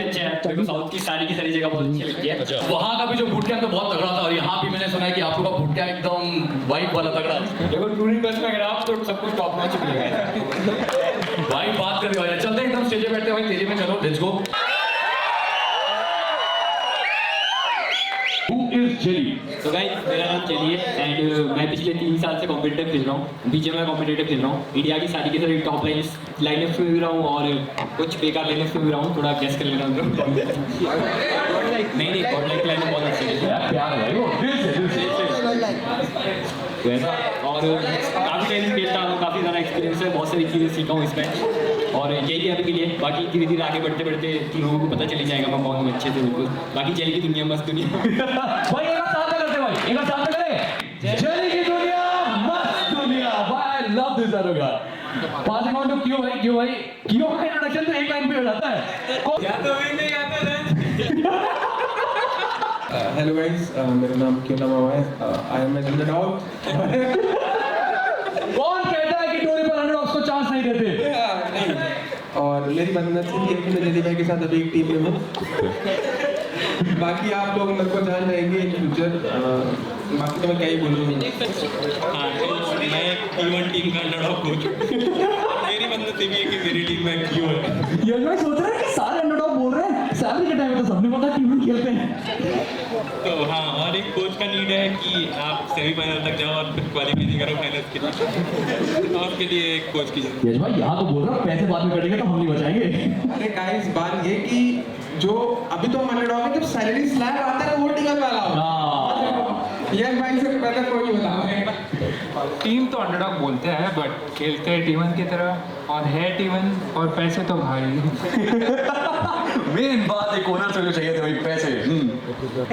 अच्छे हैं, मेरे को साउथ की सारी जगह बहुत अच्छी लगती है। वहाँ का भी जो बूट कैंप तो बहुत तगड़ा था, और यहाँ भी मैंने सुना है कि आप लोग का बूट कैंप एकदम वाइब वाला तगड़ा है। देखो टूरिंग बस में अगर आप तो सब कुछ टॉप नॉच मिलेगा भाई। बात कर रहे हो, चलते हैं एकदम स्टेज पे बैठते हैं भाई, तेजी में चलो, let's go. Who is Jelly? तो गाइस मेरा नाम चेली है एंड मैं पिछले 3 साल से कॉम्पिटिटिव खेल रहा हूँ। बीच में मैं कॉम्पिटिटिव खेल रहा हूँ। इंडिया की सारी के सारी टॉप लाइनअप्स में भी रहा हूँ और कुछ बेकार लाइनअप्स में भी रहा हूँ। थोड़ा गेस कर लेना नहीं गॉडलाइक लाइनअप बहुत अच्छी है यार प्यार है वो, दिल से वैसा। और काफ़ी टाइम खेलता हूँ, काफ़ी ज़्यादा एक्सपीरियंस है, बहुत सारी चीज़ें सीखा हूँ इसमें। और यही अभी के लिए, बाकी धीरे धीरे आगे बढ़ते बढ़ते तुम लोगों को पता चली जाएगा मैं कौन हूँ अच्छे से बिल्कुल। बाकी जेली की दुनिया मस्त दुनिया भाई एक साथ में करते भाई, एक साथ में करें। जेली की दुनिया मस्त दुनिया भाई, आई लव दिस अरोगा। पासिंग ऑन टू क्यू भाई, क्यू का इंट्रोडक्शन तो एक लाइन पे हो जाता है। या तो भी नहीं आता रन। हेलो गाइस, मेरा नाम क्यों नाम है, आई एम एन अंडरडॉग। कौन कहता है कि टोरी पर अंडरडॉग्स को चांस नहीं देते? और मेरी बदनसीबी है कि मैं जेली भाई के साथ अभी एक टीम में हूँ। बाकी आप लोग मेरे को जान जाएंगे इन फ्यूचर। बाकी तो मैं क्या ही बोलूँ। हाँ, मैं T1 टीम का अंडरडॉग कोच हूँ। मेरी बदनसीबी है कि मेरी टीम में क्यों है। ये मैं सोच रहा है कि सारे अंडरडॉग बोल रहे हैं, सैलरी के टाइम में तो सबने पता टीम में खेलते हैं। तो हाँ, और एक कोच का नीड है कि आप सेमीफाइनल तक जाओ और फिर क्वालिफाई नहीं करो फाइनल के लिए, और उसके लिए एक कोच की जरूरत है। यश भाई यहाँ तो बोल रहा हूँ पैसे बाद में कटेंगे तो हम नहीं बचाएंगे। अरे गाइस, बात ये कि जो अभी तो हम अंडरडॉग है, जब सैलरी स्लैब आता है वो टीम वाला होगा। यश भाई से पहले कोई नहीं होता। टीम तो अंडरडॉग बोलते हैं बट खेलते हैं टीवन की तरह, और है टीवन और पैसे तो भाई मेन बात एक ओनर से चाहिए थे भाई, पैसे।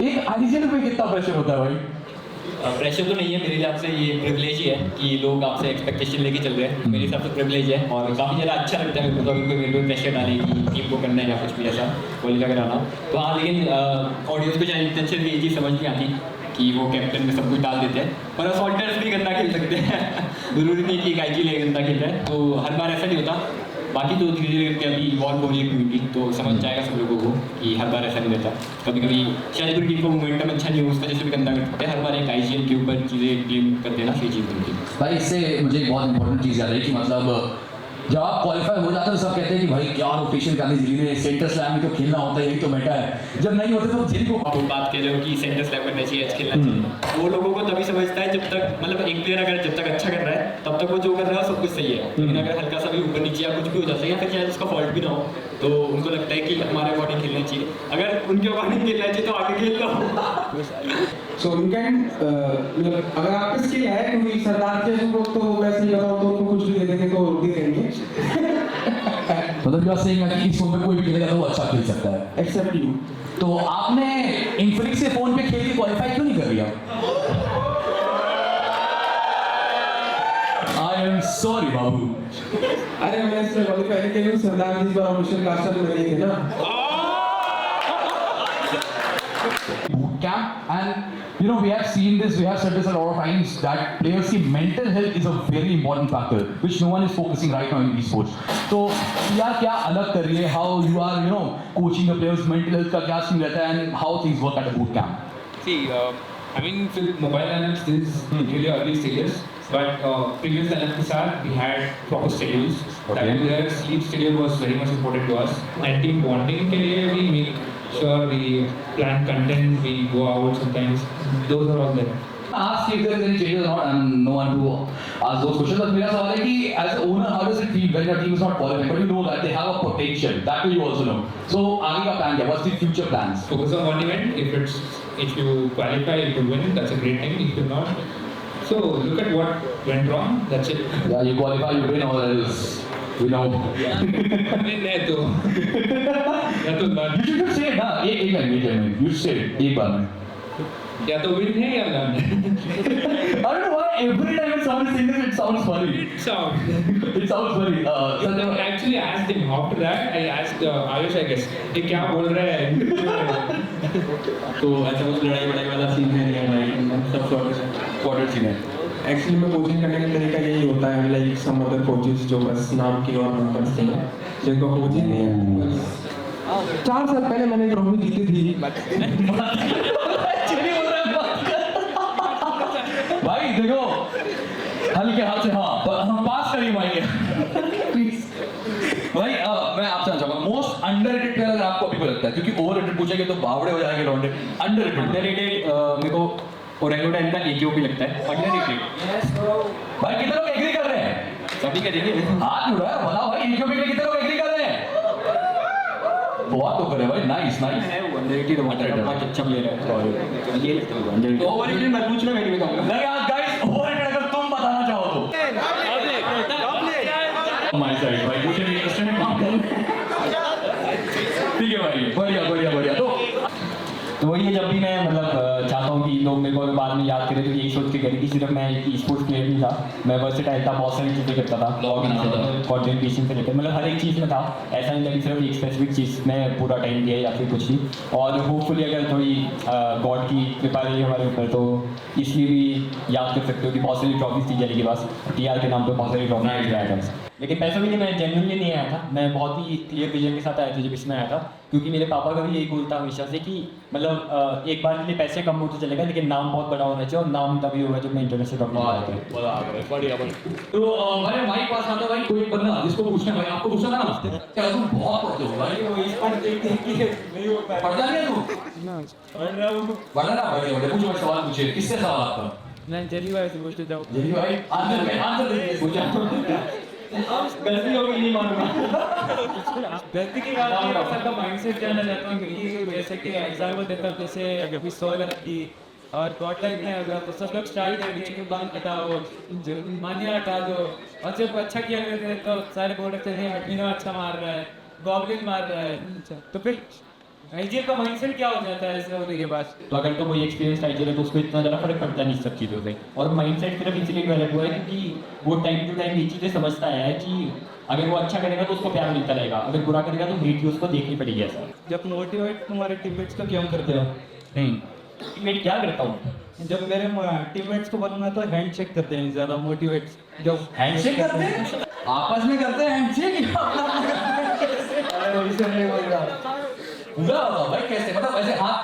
एक आईजीएल पे कितना प्रेशर होता है भाई? प्रेशर तो नहीं है मेरे हिसाब से, ये प्रिविलेज ही है कि लोग आपसे एक्सपेक्टेशन लेके चल रहे हैं। मेरे हिसाब से प्रिविलेज है और काफ़ी ज़्यादा अच्छा लगता है मेरे को। तो अगर कोई मेरे को प्रेशर डाले कि टीम को करना है या कुछ भी ऐसा क्वालिफाई कराना, तो हाँ, लेकिन ऑडियंस को चाहे इंटेंशन ये चीज़ समझ नहीं आती कि वो कैप्टन में सब कुछ डाल देते हैं। पर असॉल्टर्स भी गंदा खेल सकते हैं। ज़रूरी नहीं कि एक आईजी ले गंदा खेल रहा है, तो हर बार ऐसा नहीं होता। बाकी तो धीरे धीरे करके अभी इवॉल्व हो रही है कम्युनिटी, तो समझ जाएगा सब लोगों को कि हर बार ऐसा नहीं रहता। कभी कभी शायद पूरी टीम को मोमेंटम अच्छा नहीं हो, उसका जैसे भी गंदा करते हैं। हर बार एक आईजीएल के ऊपर चीज़ें ब्लेम कर देना फिर जीत होती है। भाई इससे मुझे एक बहुत इंपॉर्टेंट चीज़ याद है कि मतलब जब आप क्वालिफाई हो जाते हो तो सब कहते हैं कि भाई क्या रोटेशन करनी जेली ने, सेंटर स्लैम में तो खेलना होता है, यही तो मेटा है। जब नहीं होते तो जेली को आप बात कर रहे हो कि सेंटर स्लैम करना चाहिए, आज खेलना चाहिए, वो लोगों को तभी समझता है जब तक, मतलब एक प्लेयर अगर जब तक अच्छा कर रहा है तब तक वो जो कर रहा है सब कुछ सही है। लेकिन अगर हल्का सा भी ऊपर नीचे या कुछ भी हो जाता है या फिर शायद उसका फॉल्ट भी ना हो, तो उनको लगता है कि हमारे अकॉर्डिंग खेलना चाहिए। अगर उनके अकॉर्डिंग खेलना चाहिए तो आगे खेल लो। सो यू कैन, मतलब अगर आपके स्किल है क्योंकि सरदार के लोग तो वैसे ही बताओ तो उनको कुछ भी दे देंगे तो दे देंगे। मतलब यू आर सेइंग कि इस फोन पे कोई भी खेलेगा तो वो अच्छा खेल सकता है, एक्सेप्ट यू। तो आपने इन्फिनिक्स से फोन पे खेल के क्वालिफाई क्यों नहीं कर लिया? आई एम सॉरी बाबू। अरे मैं इसमें क्वालिफाई नहीं किया, सरदार जी पर ऑफिशियल कास्टर में नहीं थे ना। Camp, and you know we have seen this, we have said this a lot of times that players की mental health is a very important factor which no one is focusing right now in esports. तो यार क्या अलग कर रही है, how you are you know coaching the players mental health का क्या सीन रहता है and how things work at a boot camp? See, I mean with mobile lineups this is really early stages, but previous lineup के साथ we had proper schedules. That is where sleep schedule was very much important to us, and team bonding के लिए we make sure we plan content, we go out sometimes. Those are all there. Ask if there is any changes or not, and no one to ask those questions. but मेरा सवाल है कि as an owner how does it feel when your team is not qualified but you know that they have a potential, that way you also know. So आगे का plan क्या? What's the future plans? Focus on one event. If you qualify, if you win, that's a great thing. If you not, so look at what went wrong. That's it. Yeah, you qualify, you win, or else we know. win है तो या तो You should say it ना, एक line you say it एक बार में. या तो win है या learn है. I don't know why every time when someone sings this, it sounds funny. It sounds. It sounds funny. I actually asked him after that. I asked Ayush, I guess, ये क्या बोल रहा है? तो ऐसा कुछ लड़ाई वड़ाई वाला सीन है नहीं हमारे, सब क्वार्टर सीन है। एक्चुअली में कोचिंग करने का तरीका यही होता है, लाइक सम अदर कोचेस जो बस नाम की और नंबर से हैं, जिनको कोचिंग नहीं है। 4 साल पहले मैंने ट्रॉफी जीती थी। चलिए बोल रहे हैं भाई देखो हल्के हाथ से हाँ हम पास करिए भाई प्लीज भाई मैं आपसे चाहूंगा मोस्ट अंडररेटेड प्लेयर अगर आपको अभी को लगता है क्योंकि ओवररेटेड पूछेंगे तो बावड़े हो जाएंगे लौंडे अंडररेटेड अंडररेटेड मेरे को ओरेंगुटैन का एजीओ भी लगता है अंडररेटेड। भाई कितने लोग एग्री कर रहे हैं सभी करेंगे हाथ उड़ा है बताओ भाई एजीओ के लिए कितने लोग एग्री कर रहे हैं बहुत तो करे भाई नाइस नाइस है वो अंडररेटेड बहुत अच्छा प्लेयर है और ये लगता है अंडररेटेड ओवररेटेड मत पूछना मैं नहीं बताऊंगा। नहीं आज गाइस ओवररेटेड अगर तुम बताना चाहो तो माय साइड भाई मुझे इंटरेस्टेड है ठीक है भाई बढ़िया बढ़िया बढ़िया तो वही है जब भी मैं मतलब चाहता हूँ कि लोग मेरे को अगर बाद में याद करें तो यही सोच के करें कि सिर्फ मैं एक स्पोर्ट्स प्लेयर नहीं था, मैं वर्सेटाइल था, बहुत सारी चीज़ें करता था, Blog बनाता था। कंटेंट क्रिएशन से लेकर मतलब हर एक चीज़ में था। ऐसा नहीं था कि सिर्फ एक स्पेसिफिक चीज़ में पूरा टाइम दिया या फिर कुछ नहीं। और होपफुली अगर थोड़ी गॉड की कृपा रही हमारे ऊपर तो इसलिए भी याद कर सकते हो कि बहुत सारी ट्रॉफीज थी जली के पास TR के नाम पर बहुत सारी ट्रॉफी आया था। लेकिन पैसों के लिए मैं जेन्युइनली नहीं आया था, मैं बहुत ही क्लियर विजन के साथ आया था जब इसमें आया था, क्योंकि मेरे पापा का भी यही गोल था हमेशा से कि मतलब एक बार के लिए पैसे कम हो तो चलेगा लेकिन नाम बहुत बड़ा होना चाहिए और नाम तभी होगा जब मैं इंटरनेशनल ट्रॉफी आया था। बढ़िया बढ़िया तो भाई माइक पास आता भाई कोई बंदा जिसको पूछना भाई आपको पूछना था ना क्या तुम बहुत पढ़ते हो भाई पढ़ता नहीं है तू बढ़ा ना बढ़िया बढ़िया पूछो सवाल पूछिए किससे सवाल आपका मैं जल्दी भाई से पूछते जाओ जी भाई आंसर दीजिए पूछा गलती हो गई नहीं मानूंगा। गलती की बात नहीं, सबका माइंडसेट जानना चाहता हूँ कि जैसे कि एग्जाम्पल देता हूँ जैसे अभी 100 अगर की और क्वार्टर में अगर तो सब लोग स्टाइल है बीच में बांध हटाओ मानिया हटा दो और जब अच्छा किया करते तो सारे बोर्ड से अच्छा मार रहा है गॉबलिन मार रहा है तो फिर आईजीएल का माइंडसेट क्या हो जाता है ऐसे होने के बाद। तो अगर तो कोई एक्सपीरियंस आईजीएल है तो उसको इतना ज़्यादा फर्क पड़ता नहीं सब चीज़ों से। और माइंडसेट सिर्फ इसलिए डेवलप हुआ है क्योंकि वो टाइम टू टाइम ये चीज़ें समझता है कि अगर वो अच्छा करेगा तो उसको प्यार मिलता रहेगा, अगर बुरा करेगा तो हेट भी उसको देखनी पड़ेगी। ऐसा जब मोटिवेट तुम्हारे टीममेट्स को क्यों करते हो? नहीं मैं क्या करता हूँ जब मेरे टीममेट्स को बनना तो हैंडशेक करते हैं ज़्यादा मोटिवेट जब हैंडशेक करते हैं आपस में करते हैं हैंडशेक पूरा होगा भाई कैसे मतलब वैसे हाथ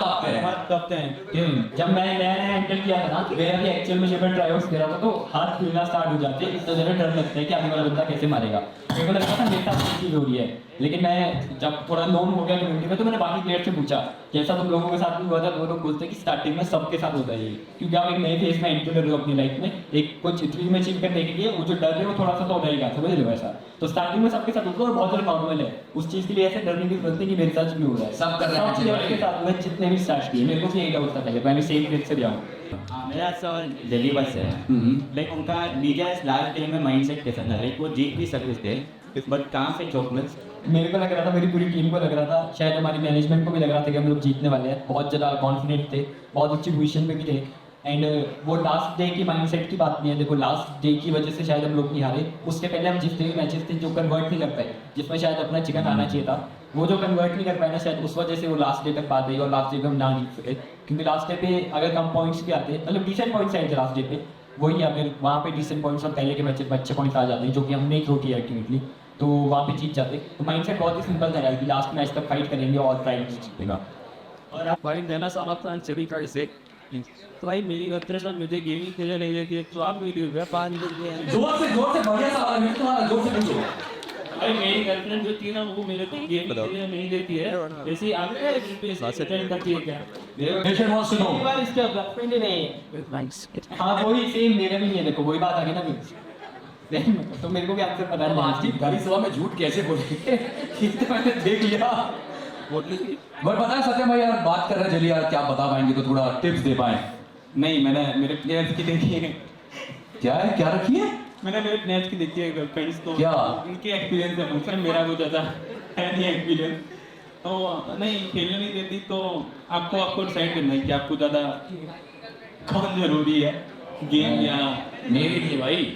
कांपते हैं जब मैं नया नया एंटर किया था ना तो मेरा भी एक्चुअल में जब मैं ट्राई आउट दे रहा था तो हाथ खुलना स्टार्ट हो जाते हैं, इतना ज़्यादा डर लगता है कि आगे वाला बंदा कैसे मारेगा। मेरे को लगता था मेरे साथ ये चीज़ हो रही है, लेकिन मैं जब थोड़ा नोन हो गया कम्युनिटी में तो मैंने बाकी प्लेयर से पूछा कैसा तुम लोगों के साथ भी हुआ था, तो वो लोग बोलते हैं कि स्टार्टिंग में सबके साथ होता है ये, क्योंकि आप एक नए फेज में एंटर कर रहे हो अपनी लाइफ में, एक कुछ ड्रीम अचीव करने के लिए वो जो डर है वो थोड़ा सा तो होता ही था, समझ रहे हो ऐसा। तो स्टार्टिंग में सबके साथ होता है और बहुत ज़्यादा नॉर्मल है, उस चीज़ के लिए ऐसे डरने की जरूरत नहीं कि मेरे साथ भी हो रहा है, सब कर रहे हैं के साथ मैं जितने भी स्टार्ट किए मेरे को भी यही डाउट था पहले, मैंने सेम प्लेस से दिया हूँ। मेरा सवाल दिल्ली बस है लाइक उनका मीडिया लास्ट टाइम में माइंडसेट कैसा था, लाइक वो जीत भी सकते थे बट कहाँ से चॉकलेट्स। मेरे को लग रहा था, मेरी पूरी टीम को लग रहा था, शायद हमारी मैनेजमेंट को भी लग रहा था कि हम लोग जीतने वाले हैं, बहुत ज़्यादा कॉन्फिडेंट थे, बहुत अच्छी पोजीशन पे भी थे। एंड वो लास्ट डे की माइंडसेट की बात नहीं है, देखो लास्ट डे की वजह से शायद हम लोग नहीं हारे, उसके पहले हम जितने भी मैचेस थे जो कन्वर्ट नहीं कर पाए, जिसमें शायद अपना चिकन आना चाहिए था, वो जो कन्वर्ट नहीं कर पाए ना शायद उस वजह से वो लास्ट डे तक बात रही और लास्ट डे पे हम ना जीत सके, क्योंकि लास्ट डे पे अगर कम पॉइंट्स भी आते मतलब डिसेंट पॉइंट्स आए थे लास्ट डे पे, वही अगर वहाँ पे डिसेंट पॉइंट्स और पहले के मैच में अच्छे पॉइंट्स आ जाते हैं जो कि हमने थ्रो किया अल्टीमेटली, तो वहाँ पे जीत जाते। तो माइंडसेट बहुत ही सिंपल था यार कि लास्ट मैच तक फाइट करेंगे और ट्राई जीतेगा। और आप फाइट देना समझता हैं सभी का से तो भाई मेरी गलती से मुझे गेमिंग खेलने नहीं देती है तो आप मेरी व्यापार नहीं देती है। जोर से बढ़िया सवाल है तुम्हारा, जोर से पूछो। भाई मेरी गर्लफ्रेंड जो थी ना वो मेरे को गेम खेलने नहीं देती है, जैसे आपके अटेंड करती है क्या? पेशेंट वांट्स टू नो बार इसका गर्लफ्रेंड ही नहीं है। हाँ वही सेम मेरा भी नहीं है, देखो वही बात आ गई ना मेरे तो मेरे को भी आंसर पता अब आज की गाड़ी सभा में झूठ कैसे बोले तो मैंने देख लिया। बट पता है सत्यम भाई यार बात कर रहे हैं जल्दी यार क्या बता पाएंगे तो थोड़ा टिप्स दे पाए। नहीं मैंने मेरे प्लेयर्स की देखी है, क्या है क्या रखी है मैंने मेरे प्लेयर्स की देखी है गर्लफ्रेंड्स तो क्या? उनके एक्सपीरियंस है मुझसे, मेरा वो ज़्यादा है नहीं एक्सपीरियंस, तो नहीं खेलने नहीं देती तो आपको डिसाइड करना है कि आपको ज़्यादा कौन ज़रूरी है गेम या मेरी नहीं भाई।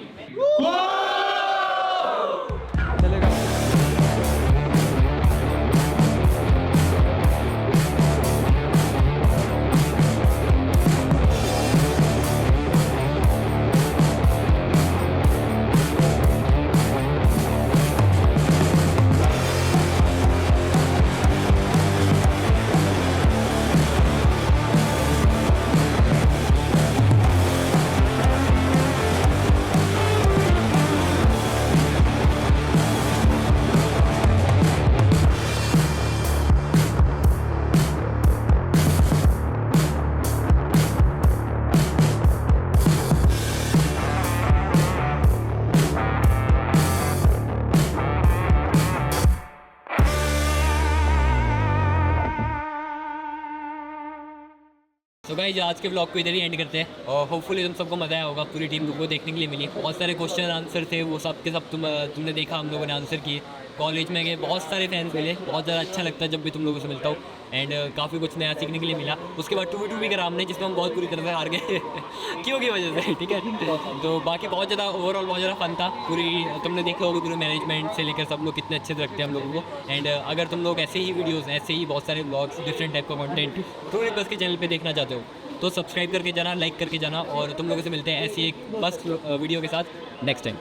तो गाइस आज के ब्लॉग को इधर ही एंड करते हैं और होपफुली तुम सबको मज़ा आया होगा। पूरी टीम को देखने के लिए मिली, बहुत सारे क्वेश्चन आंसर थे, वो सब के सब तुमने देखा, हम लोगों ने आंसर किए। कॉलेज में गए, बहुत सारे फैंस मिले, बहुत ज़्यादा अच्छा लगता है जब भी तुम लोगों से मिलता हूँ एंड काफ़ी कुछ नया सीखने के लिए मिला। उसके बाद 2v2 भी करा हमने, जिसमें हम बहुत बुरी तरह से हार गए क्यों की वजह से, ठीक है। तो बाकी बहुत ज़्यादा ओवरऑल बहुत ज़्यादा फन था। पूरी तुमने देखा होगा पूरे मैनेजमेंट से लेकर सब लोग कितने अच्छे से रखते हैं हम लोगों को। एंड अगर तुम लोग ऐसे ही वीडियोज़, ऐसे ही बहुत सारे ब्लॉग्स, डिफरेंट टाइप का कॉन्टेंट ट्रू बस के चैनल पर देखना चाहते हो तो सब्सक्राइब करके जाना, लाइक करके जाना और तुम लोगों से मिलते हैं ऐसी एक बस वीडियो के साथ नेक्स्ट टाइम।